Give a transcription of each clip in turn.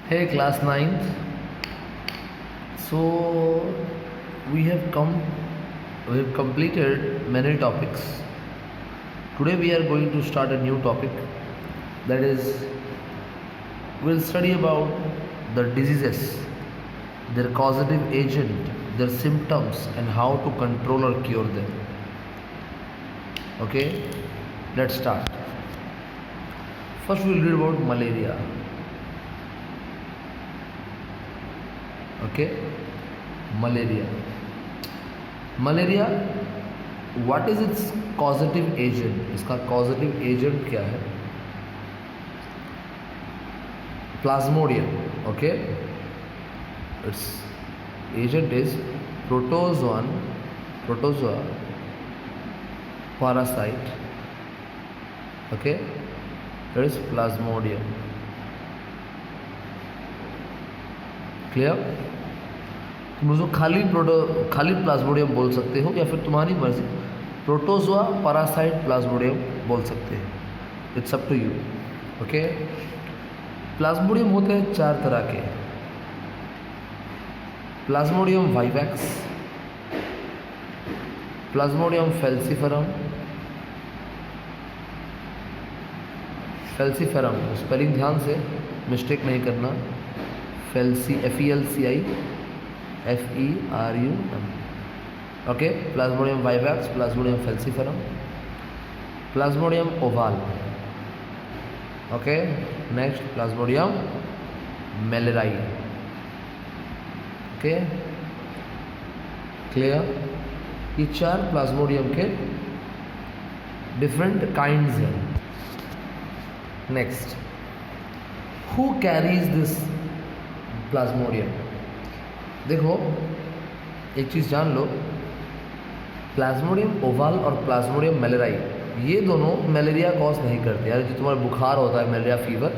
Hey, class ninth. So we have completed many topics. Today we are going to start a new topic. That is, we'll study about the diseases, their causative agent, their symptoms, and how to control or cure them. Okay, let's start. First, we'll read about malaria. Okay, malaria. What is its causative agent? इसका causative agent क्या है? Plasmodium. Okay, its agent is protozoa parasite. Okay, that is Plasmodium. Clear? तुम उसको खाली Plasmodium बोल सकते हो या फिर तुम्हारी मर्जी प्रोटोजोआ पैरासाइट प्लाज्मोडियम बोल सकते हैं. It's up to you. Okay, plasmodium होते हैं चार तरह के. Plasmodium vivax, plasmodium falciparum, spelling ध्यान से मिस्टेक नहीं करना. FELCI FERUM. Okay, plasmodium vivax, plasmodium falciparum, plasmodium ovale. Okay, next plasmodium malariae. Okay, clear? ये चार प्लाज्मोडियम के डिफरेंट काइंड्स हैं. Next, who carries this plasmodium? देखो, एक चीज़ जान लो, प्लाज्मोडियम ओवाल और प्लाज्मोडियम मेलेराई ये दोनों मलेरिया कॉज नहीं करते. यार जो तुम्हारा बुखार होता है मलेरिया फीवर,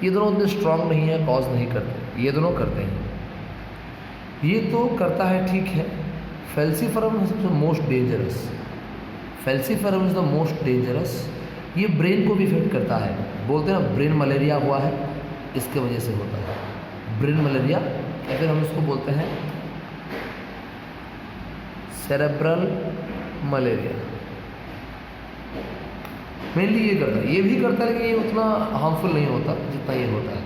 ये दोनों उतने स्ट्रांग नहीं है, कॉज नहीं करते. ये दोनों करते हैं. ये तो करता है, ठीक है. Falciparum is the most dangerous. Falciparum is the most dangerous. ये ब्रेन को भी इफेक्ट करता है. बोलते हैं ना ब्रेन मलेरिया हुआ है, इसके वजह से होता है ब्रेन मलेरिया, या फिर हम इसको बोलते हैं सेरेब्रल मलेरिया. मेनली ये करता है. ये भी करता है, लेकिन ये उतना हार्मफुल नहीं होता जितना ये होता है.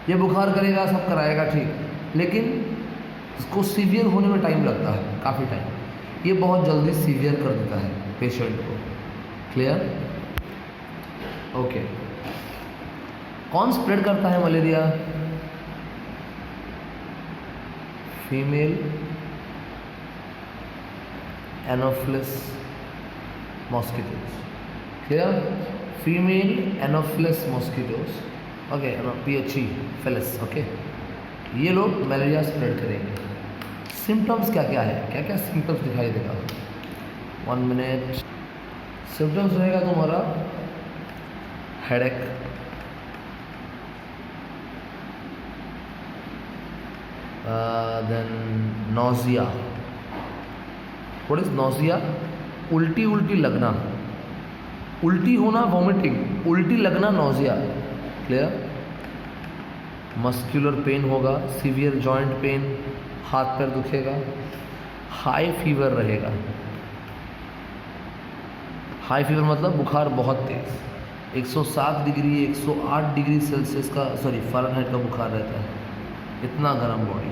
ये बुखार करेगा, सब कराएगा, ठीक, लेकिन इसको सीवियर होने में टाइम लगता है, काफ़ी टाइम. ये बहुत जल्दी सीवियर कर देता है पेशेंट को. क्लियर? ओके. कौन स्प्रेड करता है malaria? Female anopheles mosquitoes. Clear? Female anopheles mosquitoes. Okay, PHE फेलिस. ओके, ये लोग मलेरिया स्प्रेड करेंगे. सिम्टम्स क्या क्या है? क्या क्या सिम्टम्स दिखाई देगा? 1 मिनट. सिम्टम्स रहेगा तुम्हारा headache, then nausea. What is nausea? उल्टी लगना. उल्टी होना वॉमिटिंग, उल्टी लगना नोजिया. क्लियर? मस्कुलर पेन होगा, सीवियर जॉइंट पेन, हाथ पैर दुखेगा. हाई फीवर रहेगा. हाई फीवर मतलब बुखार बहुत तेज, 107 डिग्री 108 डिग्री सेल्सियस का फ़ारेनहाइट का बुखार रहता है. इतना गर्म बॉडी.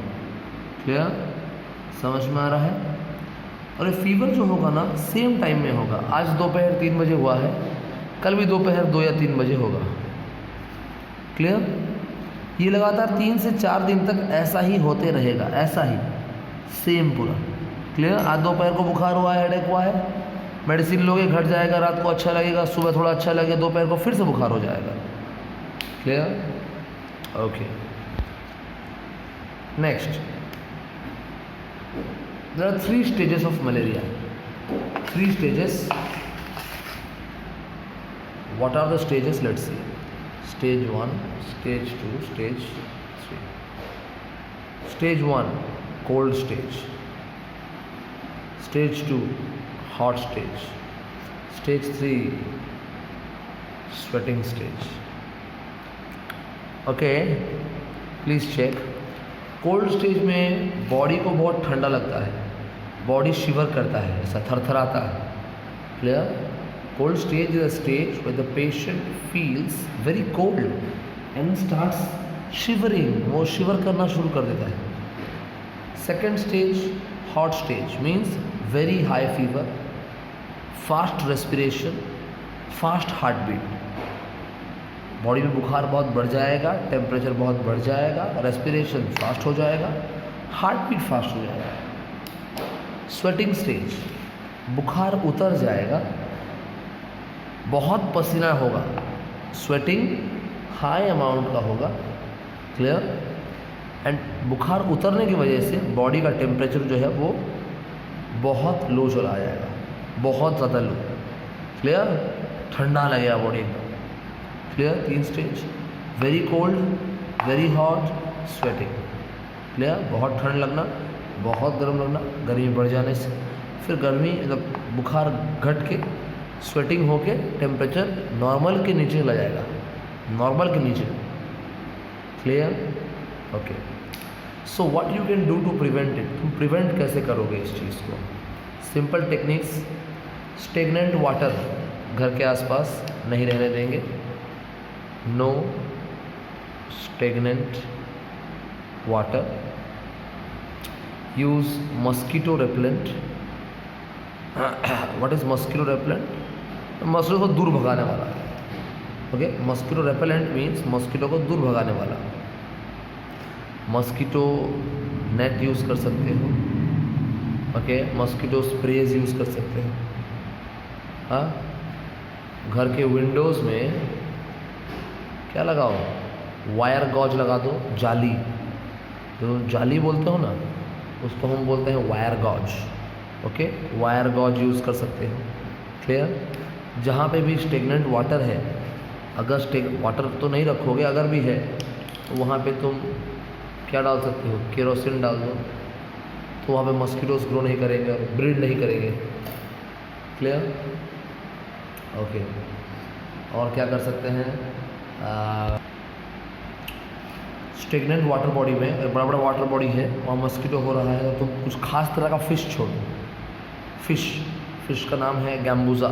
क्लियर? समझ में आ रहा है? और ये फीवर जो होगा ना, सेम टाइम में होगा. आज दोपहर 3 बजे हुआ है, कल भी दोपहर 2 या 3 बजे होगा. क्लियर? ये लगातार 3 से 4 दिन तक ऐसा ही होते रहेगा, ऐसा ही सेम पूरा. क्लियर? आज दोपहर को बुखार हुआ है, हेडेक हुआ है, मेडिसिन लोगे, घट जाएगा, रात को अच्छा लगेगा, सुबह थोड़ा अच्छा लगेगा, दोपहर को फिर से बुखार हो जाएगा. Clear? Okay. Next, there are 3 stages of malaria. 3 stages. What are the stages? Let's see. Stage 1, stage 2, stage 3. Stage 1, cold stage. Stage 2, hot stage. Stage 3, sweating stage. Okay, please check. Cold stage में body को बहुत ठंडा लगता है, body शिवर करता है, ऐसा थरथराता है। Clear? Cold stage is a stage where the patient feels very cold and starts shivering, वो शिवर करना शुरू कर देता है। Second stage hot stage means very high fever, fast respiration, fast heart beat, body में बुखार बहुत बढ़ जाएगा, टेम्परेचर बहुत बढ़ जाएगा, रेस्पिरेशन फास्ट हो जाएगा, हार्ट बीट फास्ट हो जाएगा। स्वेटिंग स्टेज, बुखार उतर जाएगा, बहुत पसीना होगा, स्वेटिंग हाई अमाउंट का होगा। क्लियर? एंड बुखार उतरने की वजह से बॉडी का टेम्परेचर जो है वो बहुत लो चला जाएगा, बहुत ज़्यादा लो। क्लियर? ठंडा लगेगा बॉडी एकदम। Clear? 3 stage, very cold, very hot, sweating. Clear? बहुत ठंड लगना, बहुत गर्म लगना, गर्मी बढ़ जाने से, फिर गर्मी मतलब बुखार घट के स्वेटिंग होके टेम्परेचर नॉर्मल के नीचे चला जाएगा, नॉर्मल के नीचे। Clear? Okay. So what you can do to prevent it, तुम प्रिवेंट कैसे करोगे इस चीज़ को? सिंपल टेक्निक्स, स्टेगनेंट वाटर घर के आसपास नहीं रहने देंगे, no stagnant water, use mosquito repellent. What is mosquito repellent? Mosquito को दूर भगाने वाला। Okay, mosquito repellent means mosquito को दूर भगाने वाला। मस्कीटो नेट यूज़ कर सकते हो, ओके, मस्कीटो स्प्रेज यूज़ कर सकते हो। हाँ, घर के विंडोज़ में क्या लगाओ? वायर गॉज लगा दो, जाली, जो जाली बोलते हो ना उसको हम बोलते हैं wire gauze. Okay, wire gauze use कर सकते हो। क्लियर? जहाँ पे भी स्टेगनेंट वाटर है, अगर वाटर तो नहीं रखोगे, अगर भी है तो वहाँ पे तुम क्या डाल सकते हो? केरोसिन डाल दो, तो वहाँ पे मस्कीटोज ग्रो नहीं करेंगे और ब्रीड नहीं करेंगे। क्लियर? ओके। और क्या कर सकते हैं? स्टेगनेंट वाटर बॉडी में, बड़ा बड़ा वाटर बॉडी है, वहाँ मस्कीटो हो रहा है, तो कुछ खास तरह का फ़िश छोड़ो। फ़िश का नाम है गैम्बूजा,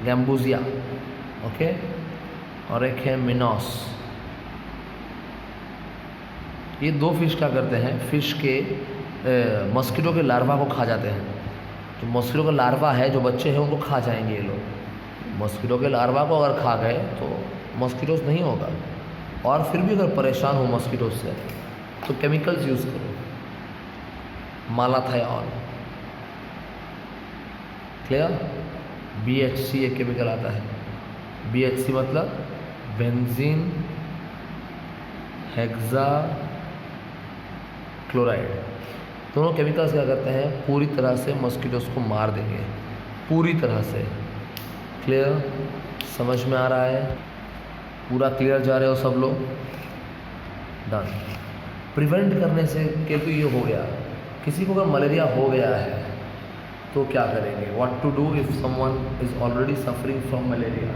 गैम्बूजिया। ओके, और एक है मिनोस। ये 2 फिश क्या करते हैं? फिश के मस्कीटो के लार्वा को खा जाते हैं। तो मस्कीटो का लार्वा है, जो बच्चे हैं उनको खा जाएंगे ये लोग। मस्कीटो के लार्वा को अगर खा गए तो मस्कीटोस नहीं होगा। और फिर भी अगर परेशान हो मस्कीटोस से तो केमिकल्स यूज़ करो, मालाथायोन। क्लियर? BHC एक केमिकल आता है, BHC मतलब बेंजीन हेक्सा क्लोराइड। दोनों केमिकल्स क्या करते हैं? पूरी तरह से मस्कीटोस को मार देंगे, पूरी तरह से। क्लियर? समझ में आ रहा है? पूरा क्लियर जा रहे हो सब लोग? डन। प्रिवेंट करने से क्या तो ये हो गया, किसी को अगर मलेरिया हो गया है तो क्या करेंगे? What to do if someone is already suffering from malaria?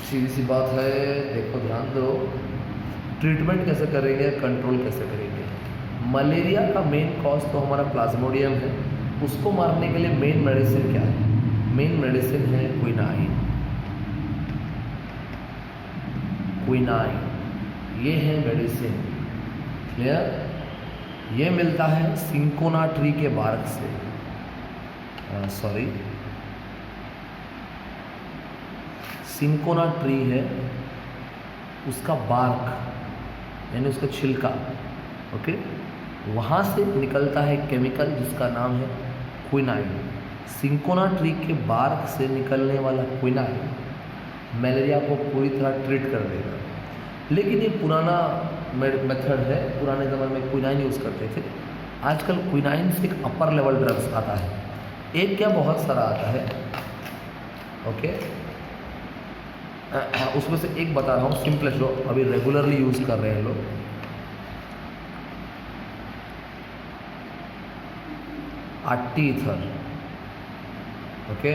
सीधी सी बात है, देखो ध्यान दो, ट्रीटमेंट कैसे करेंगे, कंट्रोल कैसे करेंगे? मलेरिया का मेन कॉज तो हमारा प्लाज्मोडियम है, उसको मारने के लिए मेन मेडिसिन क्या है? मेन मेडिसिन है क्विनाइन। क्विनाइन ये है मेडिसिन। क्लियर? ये मिलता है सिंकोना ट्री के बार्क से, सिंकोना ट्री है, उसका बार्क यानी उसका छिलका, ओके, वहाँ से निकलता है केमिकल जिसका नाम है क्विनाइन। सिंकोना ट्री के बार्क से निकलने वाला क्विनाइन मलेरिया को पूरी तरह ट्रीट कर देगा। लेकिन ये पुराना मेथड है, पुराने ज़माने में क्विनाइन यूज़ करते थे। आजकल क्विनाइन से एक अपर लेवल ड्रग्स आता है, एक क्या बहुत सारा आता है, ओके। उसमें से एक बता रहा हूँ सिंपलेस्ट, जो अभी रेगुलरली यूज़ कर रहे हैं लोग। Arteether, okay,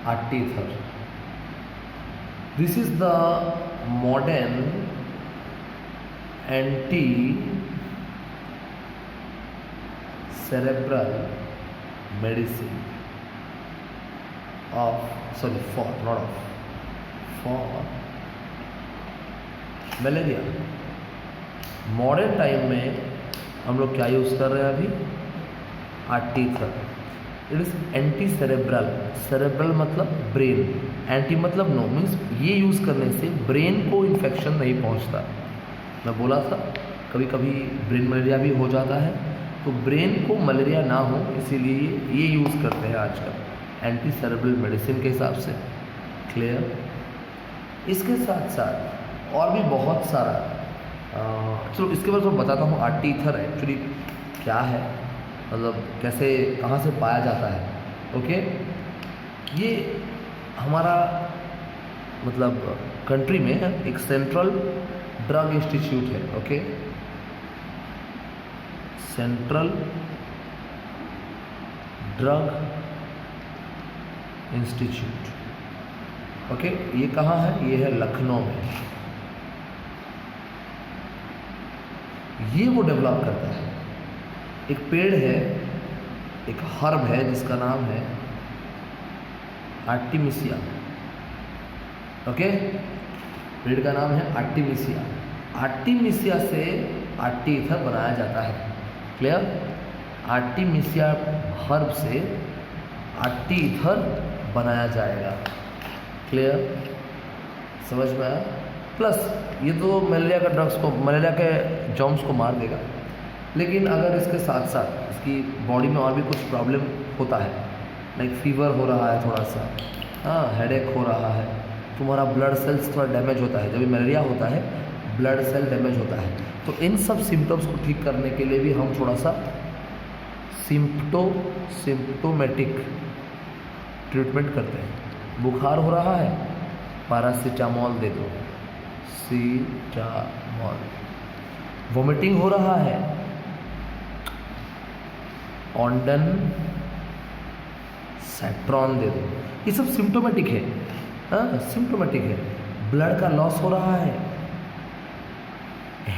arteether. This is the modern anti cerebral medicine for malaria. Modern time में हम लोग क्या यूज़ कर रहे हैं अभी? Arteether. It is anti cerebral. Cerebral मतलब ब्रेन, एंटी मतलब नो, मीन्स ये यूज़ करने से ब्रेन को इन्फेक्शन नहीं पहुंचता. मैं बोला था कभी कभी ब्रेन मलेरिया भी हो जाता है, तो ब्रेन को मलेरिया ना हो इसीलिए ये यूज़ करते हैं आजकल एंटी सेरेब्रल मेडिसिन के हिसाब से. क्लियर? इसके साथ साथ और भी बहुत सारा, चलो इसके बारे में बताता हूँ. आर्टीथर एक्चुअली क्या है, मतलब कैसे, कहाँ से पाया जाता है. ओके, ये हमारा मतलब कंट्री में एक सेंट्रल ड्रग इंस्टीट्यूट है. Okay, central drug institute. Okay, ये कहाँ है? ये है लखनऊ में. ये वो डेवलप करता है. एक पेड़ है, एक हर्ब है जिसका नाम है आर्टिमिसिया. ओके, पेड़ का नाम है आर्टिमिसिया. आर्टिमिसिया से आर्टीथर बनाया जाता है. क्लियर? आर्टिमिसिया हर्ब से आर्टीथर बनाया जाएगा. क्लियर? समझ में आया? प्लस ये तो मलेरिया का ड्रग्स को, मलेरिया के जॉम्स को मार देगा, लेकिन अगर इसके साथ साथ इसकी बॉडी में और भी कुछ प्रॉब्लम होता है, लाइक फीवर हो रहा है थोड़ा सा, हाँ, हेडेक हो रहा है, तुम्हारा ब्लड सेल्स थोड़ा डैमेज होता है. जब भी मलेरिया होता है ब्लड सेल डैमेज होता है, तो इन सब सिम्टम्स को ठीक करने के लिए भी हम थोड़ा सा सिम्प्टोमेटिक ट्रीटमेंट करते हैं. बुखार हो रहा है, पैरासीटामोल दे दो, सीटामोल. वोमिटिंग हो रहा है, ऑन्डन सैट्रॉन दे दो. ये सब सिम्प्टोमेटिक है. हाँ, सिम्प्टोमेटिक है. ब्लड का लॉस हो रहा है,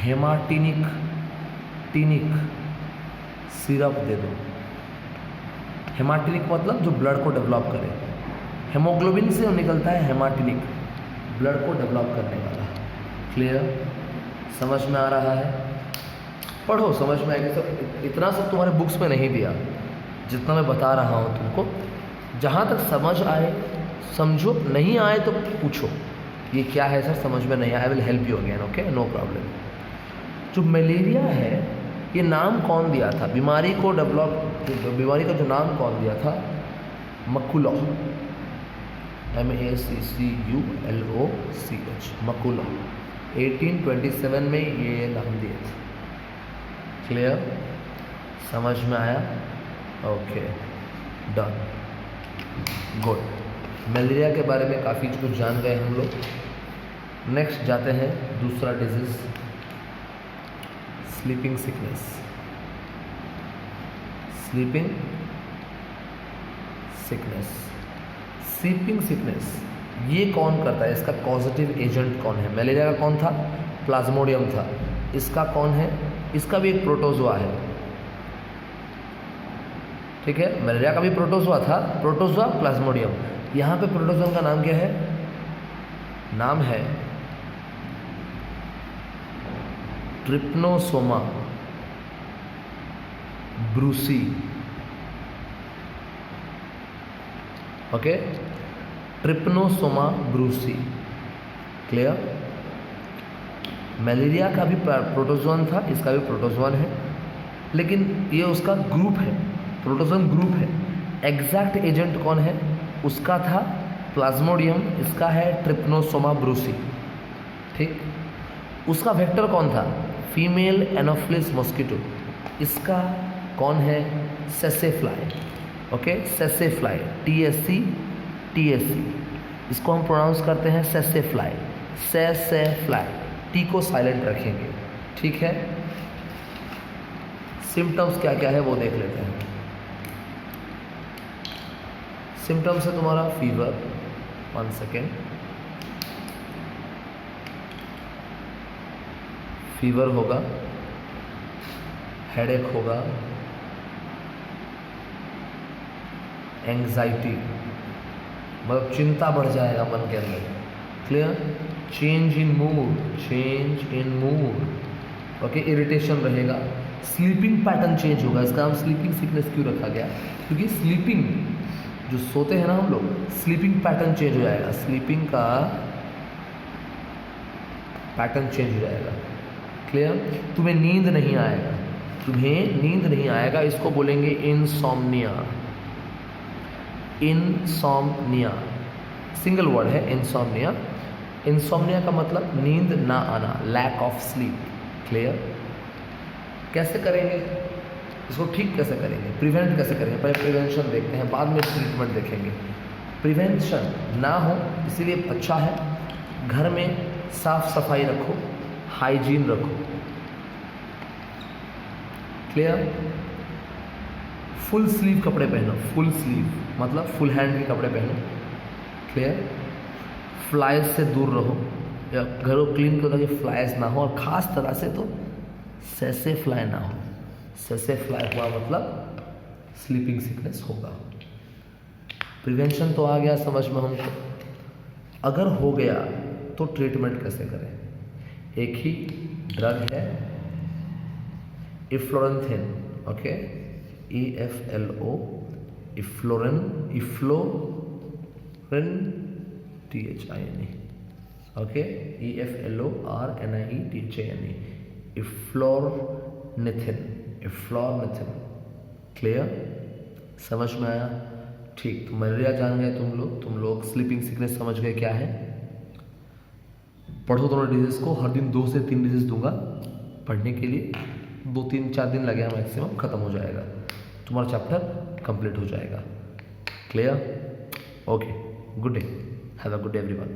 हेमाटिनिक सिरप दे दो. हेमाटिनिक मतलब जो ब्लड को डेवलप करे. हेमोग्लोबिन से निकलता है हेमाटिनिक, ब्लड को डेवलप करने वाला. क्लियर? समझ में आ रहा है? पढ़ो, समझ में आएगा. सब इतना सब तुम्हारे बुक्स में नहीं दिया जितना मैं बता रहा हूँ तुमको. जहाँ तक समझ आए समझो, नहीं आए तो पूछो ये क्या है सर, समझ में नहीं आया, I will help you again. Okay, no problem. जो मलेरिया है, ये नाम कौन दिया था बीमारी को डेवलप, बीमारी का जो नाम कौन दिया था? मकुलो, MACCULOCH, मकुलो. 1827 में ये नाम दिए थे. क्लियर? समझ में आया? Okay, done, good. मलेरिया के बारे में काफ़ी कुछ जान गए हम लोग. नेक्स्ट जाते हैं दूसरा disease, sleeping sickness. Sleeping sickness ये कौन करता है? इसका कॉजेटिव एजेंट कौन है? मलेरिया का कौन था? प्लाज्मोडियम था. इसका कौन है? इसका भी एक प्रोटोजोआ है. ठीक है, मलेरिया का भी प्रोटोजोआ था, प्रोटोजोआ प्लाज्मोडियम. यहाँ पे प्रोटोजोआ का नाम क्या है? नाम है trypanosoma Brucie. Okay, trypanosoma Brucie. Clear? Malaria का भी प्रोटोजोन था, इसका भी प्रोटोजोन है, लेकिन ये उसका ग्रुप है, प्रोटोजोन ग्रुप है. एग्जैक्ट एजेंट कौन है? उसका था प्लाज्मोडियम, इसका है ट्रिप्नोसोमा ब्रूसी. ठीक, उसका वेक्टर कौन था? Female anopheles mosquito. इसका कौन है? सेसेफ्लाई. Okay, tsetse fly, TSC. इसको हम प्रोनाउंस करते हैं सेसेफ्लाई. सेसेफ्लाई, टी को साइलेंट रखेंगे. ठीक है, सिम्टम्स क्या क्या है वो देख लेते हैं. सिम्टम्स है तुम्हारा फीवर, 1 सेकेंड, फीवर होगा, हेडेक होगा, एंग्जाइटी मतलब चिंता बढ़ जाएगा मन के अंदर, clear, change in mood, change in mood, okay, irritation रहेगा, स्लीपिंग पैटर्न चेंज होगा। इसका नाम स्लीपिंग सिकनेस क्यों रखा गया? क्योंकि स्लीपिंग जो सोते हैं ना हम लोग, स्लीपिंग पैटर्न चेंज हो जाएगा, स्लीपिंग का पैटर्न चेंज हो जाएगा, क्लियर। तुम्हें नींद नहीं आएगा, तुम्हें नींद नहीं आएगा, इसको बोलेंगे इनसोम्निया, इनसोम्निया, सिंगल वर्ड है इनसोम्निया। इनसोम्निया का मतलब नींद ना आना, लैक ऑफ स्लीप, क्लियर। कैसे करेंगे इसको, ठीक कैसे करेंगे, प्रिवेंट कैसे करेंगे? पहले प्रिवेंशन देखते हैं, बाद में ट्रीटमेंट देखेंगे। प्रिवेंशन ना हो इसीलिए अच्छा है घर में साफ सफाई रखो, हाइजीन रखो, क्लियर। फुल स्लीव कपड़े पहनो, फुल स्लीव मतलब फुल हैंड के कपड़े पहनो, क्लियर। फ्लाइज से दूर रहो, या घरों क्लीन करो ताकि फ्लाइज ना हो, और ख़ास तरह से तो सैसे फ्लाई ना हो। सैसे फ्लाई हुआ मतलब स्लीपिंग सिकनेस होगा। प्रिवेंशन तो आ गया समझ में हमको। अगर हो गया तो ट्रीटमेंट कैसे करें? एक ही ड्रग है इफ्लोरेंथिन, ओके, EFLO, इफ्लोरेन, THINE, okay, EFLORNIETHINE, eflornithine, eflornithine, clear, समझ में आया? ठीक, तो मलेरिया जान गए तुम लोग स्लीपिंग सिकनेस समझ गए क्या है। पढ़ो दोनों डिजीज़ को, हर दिन 2 से 3 डिजीज़ दूंगा पढ़ने के लिए, 2-3-4 दिन लगेगा मैक्सिमम, ख़त्म हो जाएगा तुम्हारा चैप्टर, कंप्लीट हो जाएगा, clear, okay, good day, have a good day everyone.